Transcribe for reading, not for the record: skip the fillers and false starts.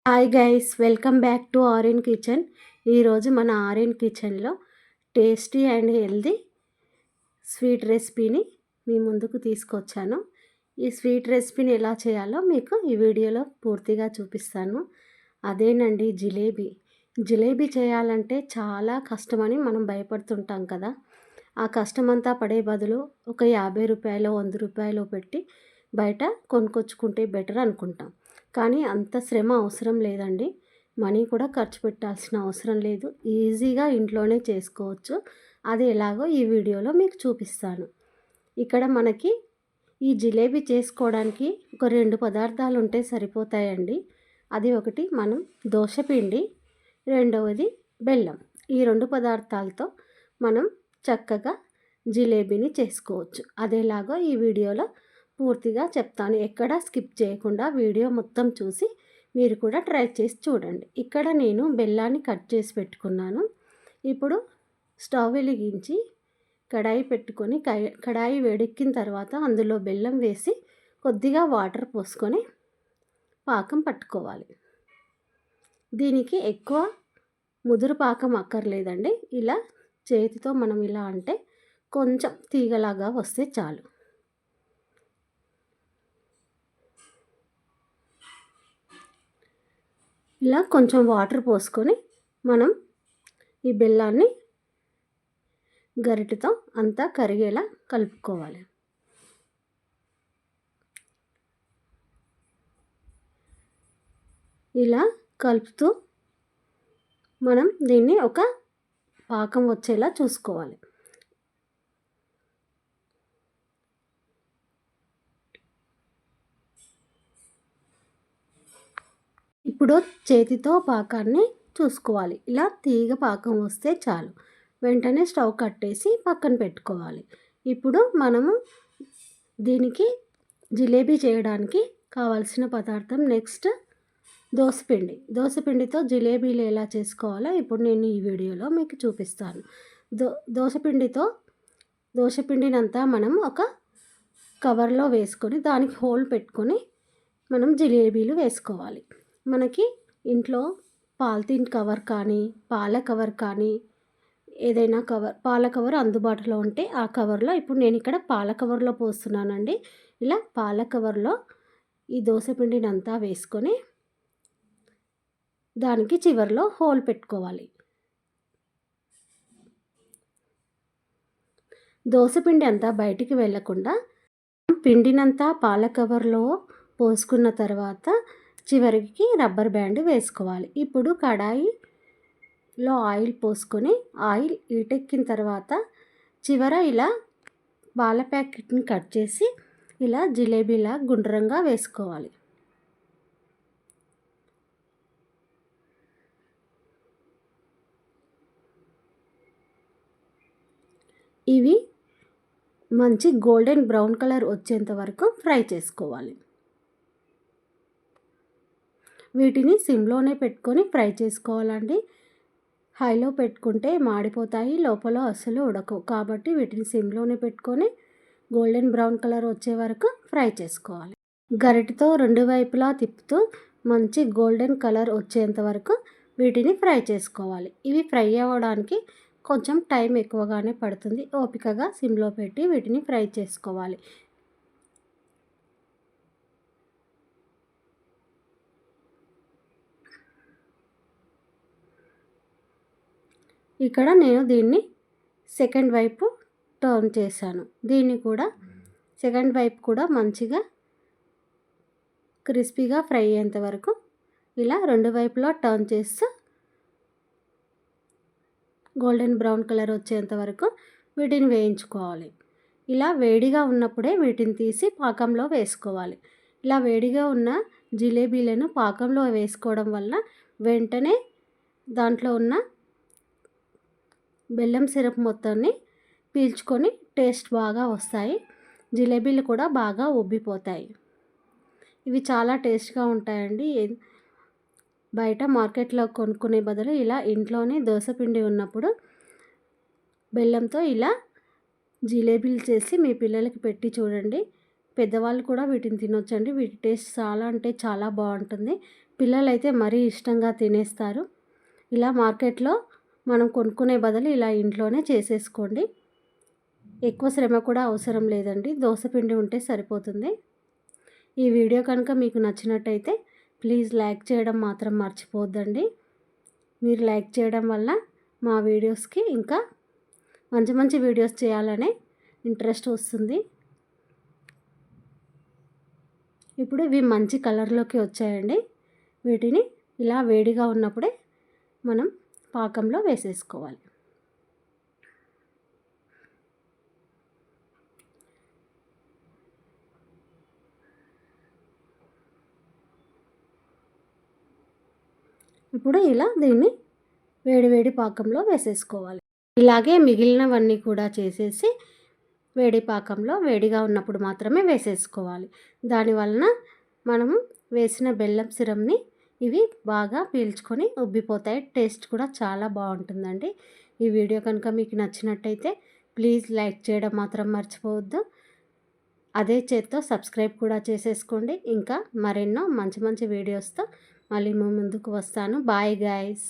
Hi guys, welcome back to Aryan kitchen. ఈరోజు మన ఆర్యన్ కిచెన్లో టేస్టీ అండ్ హెల్దీ స్వీట్ రెసిపీని మీ ముందుకు తీసుకొచ్చాను. ఈ స్వీట్ రెసిపీని ఎలా చేయాలో మీకు ఈ వీడియోలో పూర్తిగా చూపిస్తాను. అదేనండి జిలేబీ. జిలేబీ చేయాలంటే చాలా కష్టమని మనం భయపడుతుంటాం కదా. ఆ కష్టమంతా పడే బదులు ఒక 50 రూపాయలు 100 రూపాయలు పెట్టి బయట కొనుక్కొచ్చుకుంటే బెటర్ అనుకుంటాం. కానీ అంత శ్రమ అవసరం లేదండి. మనీ కూడా ఖర్చు పెట్టాల్సిన అవసరం లేదు. ఈజీగా ఇంట్లోనే చేసుకోవచ్చు. అది ఎలాగో ఈ వీడియోలో మీకు చూపిస్తాను. ఇక్కడ మనకి ఈ జిలేబీ చేసుకోవడానికి ఒక 2 పదార్థాలు ఉంటే సరిపోతాయండి. అది ఒకటి మనం దోసపిండి, రెండవది బెల్లం. ఈ 2 పదార్థాలతో మనం చక్కగా జిలేబీని చేసుకోవచ్చు. అదేలాగో ఈ వీడియోలో పూర్తిగా చెప్తాను. ఎక్కడా స్కిప్ చేయకుండా వీడియో మొత్తం చూసి మీరు కూడా ట్రై చేసి చూడండి. ఇక్కడ నేను బెల్లాన్ని కట్ చేసి పెట్టుకున్నాను. ఇప్పుడు స్టవ్ వెలిగించి కడాయి పెట్టుకొని కడాయి వేడెక్కిన తర్వాత అందులో బెల్లం వేసి కొద్దిగా వాటర్ పోసుకొని పాకం పట్టుకోవాలి. దీనికి ఎక్కువ ముదురు పాకం అక్కర్లేదండి. ఇలా చేతితో మనం ఇలా అంటే కొంచెం తీగలాగా వస్తే చాలు. ఇలా కొంచెం వాటర్ పోసుకొని మనం ఈ బెల్లాన్ని గరిటెతో అంతా కరిగేలా కలుపుకోవాలి. ఇలా కలుపుతూ మనం దీన్ని ఒక పాకం వచ్చేలా చూసుకోవాలి. ఇప్పుడు చేతితో పాకాన్ని చూసుకోవాలి. ఇలా తీగ పాకం వస్తే చాలు. వెంటనే స్టవ్ కట్టేసి పక్కన పెట్టుకోవాలి. ఇప్పుడు మనము దీనికి జిలేబీ చేయడానికి కావాల్సిన పదార్థం నెక్స్ట్ దోసపిండి. దోసపిండితో జిలేబీలు ఎలా చేసుకోవాలో ఇప్పుడు నేను ఈ వీడియోలో మీకు చూపిస్తాను. దోసపిండినంతా మనం ఒక కవర్లో వేసుకొని దానికి హోల్ పెట్టుకొని మనం జిలేబీలు వేసుకోవాలి. మనకి ఇంట్లో పాలిథిన్ కవర్ కానీ పాల కవర్ కానీ ఏదైనా పాల కవర్ అందుబాటులో ఉంటే ఆ కవర్లో, ఇప్పుడు నేను ఇక్కడ పాల కవర్లో పోస్తున్నానండి. ఇలా పాల కవర్లో ఈ దోసపిండిని అంతా వేసుకొని దానికి చివర్లో హోల్ పెట్టుకోవాలి. దోసపిండి అంతా బయటికి వెళ్ళకుండా పిండినంతా పాల కవర్లో పోసుకున్న తర్వాత చివరికి రబ్బర్ బ్యాండ్ వేసుకోవాలి. ఇప్పుడు కడాయిలో ఆయిల్ పోసుకొని ఆయిల్ ఈటెక్కిన తర్వాత చివర ఇలా పాల ప్యాకెట్ని కట్ చేసి ఇలా జిలేబీలా గుండ్రంగా వేసుకోవాలి. ఇవి మంచి గోల్డెన్ బ్రౌన్ కలర్ వచ్చేంత వరకు ఫ్రై చేసుకోవాలి. వీటిని సిమ్లోనే పెట్టుకొని ఫ్రై చేసుకోవాలండి. హైలో పెట్టుకుంటే మాడిపోతాయి, లోపల అస్సలు ఉడకవు. కాబట్టి వీటిని సిమ్లోనే పెట్టుకొని గోల్డెన్ బ్రౌన్ కలర్ వచ్చే వరకు ఫ్రై చేసుకోవాలి. గరిటెతో 2 వైపులా తిప్పుతూ మంచి గోల్డెన్ కలర్ వచ్చేంత వరకు వీటిని ఫ్రై చేసుకోవాలి. ఇవి ఫ్రై అవ్వడానికి కొంచెం టైం ఎక్కువగానే పడుతుంది. ఓపికగా సిమ్లో పెట్టి వీటిని ఫ్రై చేసుకోవాలి. ఇక్కడ నేను దీన్ని సెకండ్ వైపు టర్న్ చేశాను. దీన్ని కూడా సెకండ్ వైపు కూడా మంచిగా క్రిస్పీగా ఫ్రై అయ్యేంత వరకు ఇలా 2 వైపులా టర్న్ చేస్తూ గోల్డెన్ బ్రౌన్ కలర్ వచ్చేంత వరకు వీటిని వేయించుకోవాలి. ఇలా వేడిగా ఉన్నప్పుడే వీటిని తీసి పాకంలో వేసుకోవాలి. ఇలా వేడిగా ఉన్న జిలేబీలను పాకంలో వేసుకోవడం వల్ల వెంటనే దాంట్లో ఉన్న బెల్లం సిరప్ మొత్తాన్ని పీల్చుకొని టేస్ట్ బాగా వస్తాయి. జిలేబీలు కూడా బాగా ఉబ్బిపోతాయి. ఇవి చాలా టేస్ట్గా ఉంటాయండి. బయట మార్కెట్లో కొనుక్కునే బదులు ఇలా ఇంట్లోనే దోసపిండి ఉన్నప్పుడు బెల్లంతో ఇలా జిలేబీలు చేసి మీ పిల్లలకి పెట్టి చూడండి. పెద్దవాళ్ళు కూడా వీటిని తినొచ్చండి. వీటి టేస్ట్ చాలా అంటే చాలా బాగుంటుంది. పిల్లలైతే మరీ ఇష్టంగా తినేస్తారు. ఇలా మార్కెట్లో మనం కొనుక్కునే బదులు ఇలా ఇంట్లోనే చేసేసుకోండి. ఎక్కువ శ్రమ కూడా అవసరం లేదండి. దోస పిండి ఉంటే సరిపోతుంది. ఈ వీడియో కనుక మీకు నచ్చినట్టయితే ప్లీజ్ లైక్ చేయడం మాత్రం మర్చిపోవద్దండి. మీరు లైక్ చేయడం వల్ల మా వీడియోస్కి ఇంకా మంచి మంచి వీడియోస్ చేయాలనే ఇంట్రెస్ట్ వస్తుంది. ఇప్పుడు ఇవి మంచి కలర్లోకి వచ్చాయండి. వీటిని ఇలా వేడిగా ఉన్నప్పుడే మనం పాకంలో వేసేసుకోవాలి. ఇప్పుడు ఇలా దీన్ని వేడి పాకంలో వేసేసుకోవాలి. ఇలాగే మిగిలినవన్నీ కూడా చేసేసి వేడి పాకంలో వేడిగా ఉన్నప్పుడు మాత్రమే వేసేసుకోవాలి. దానివలన మనము వేసిన బెల్లం సిరప్ని ఇవి బాగా పీల్చుకొని ఉబ్బిపోతాయి. టేస్ట్ కూడా చాలా బాగుంటుందండి. ఈ వీడియో కనుక మీకు నచ్చినట్టయితే ప్లీజ్ లైక్ చేయడం మాత్రం మర్చిపోవద్దు. అదే చేత్తో సబ్స్క్రైబ్ కూడా చేసేసుకోండి. ఇంకా మరెన్నో మంచి మంచి వీడియోస్తో మళ్ళీ ముందుకు వస్తాను. Bye guys.